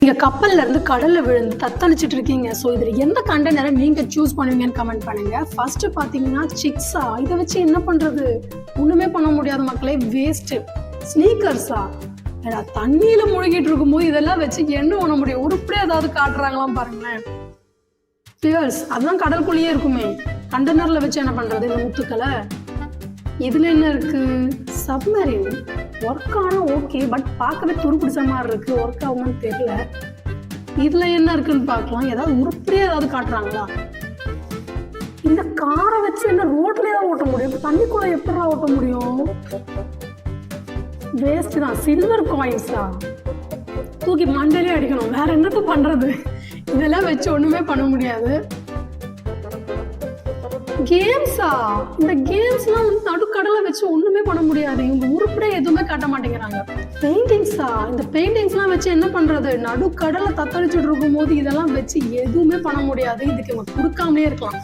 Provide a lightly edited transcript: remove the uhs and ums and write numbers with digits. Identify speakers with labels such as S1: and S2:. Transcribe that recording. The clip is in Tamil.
S1: நீங்க கப்பல்ல இருந்து கடல்ல விழுந்து தத்தளிச்சிட்டு இருக்கீங்க. ஸோ இதுல எந்த கண்டெய்னரை நீங்க சூஸ் பண்ணுவீங்கன்னு கமெண்ட் பண்ணுங்க. ஃபர்ஸ்ட் பாத்தீங்கன்னா சிக்ஸா, இதை வச்சு என்ன பண்றது? ஒண்ணுமே பண்ண முடியாத மக்களே, வேஸ்ட். ஸ்னீக்கர்ஸா, தண்ணியில முழுகிட்டு இருக்கும்போது இதெல்லாம் வச்சு என்ன பண்ண முடியும்? உருப்படியா ஏதாவது காட்டுறாங்களாம் பாருங்களேன். பியர்ஸ், அதுதான் கடற்குள்ளேயே இருக்குமே. கண்டெய்னர்ல வச்சு என்ன பண்றது இந்த முத்துக்களை? இதுல என்ன இருக்கு? சப்மரீன். ஒர்க் ஆனா ஓகே, பட் பார்க்கவே துருப்பிடிச்ச மாதிரி இருக்கு. ஒர்க் ஆகுமான்னு தெரியல. இதுல என்ன இருக்குன்னு பார்க்கலாம். ஏதாவது உருப்படியா ஏதாவது காட்டுறாங்களா? இந்த காரை வச்சு என்ன ரோட்லயே தான் ஓட்ட முடியும்? தண்ணிக்குள்ள எப்படி ஓட்ட முடியும்? வேஸ்ட் தான். சில்வர் காயின்ஸா, தூக்கி மண்டையிலே அடிக்கணும். வேற என்னத்த பண்றது? இதெல்லாம் வச்சு ஒண்ணுமே பண்ண முடியாது. கேம்ஸா, இந்த கேம்ஸ்லாம் வந்து நடுக்கடலை வச்சு ஒண்ணுமே பண்ண முடியாது. இவங்க உருப்படியா எதுவுமே காட்ட மாட்டேங்கிறாங்க. பெயிண்டிங்ஸா, இந்த பெயிண்டிங்ஸ்லாம் வச்சு என்ன பண்றது? நடுக்கடலை தத்தளிச்சுட்டு இருக்கும் போது இதெல்லாம் வச்சு எதுவுமே பண்ண முடியாது. இதுக்கு இவங்க கொடுக்காமலே இருக்கலாம்.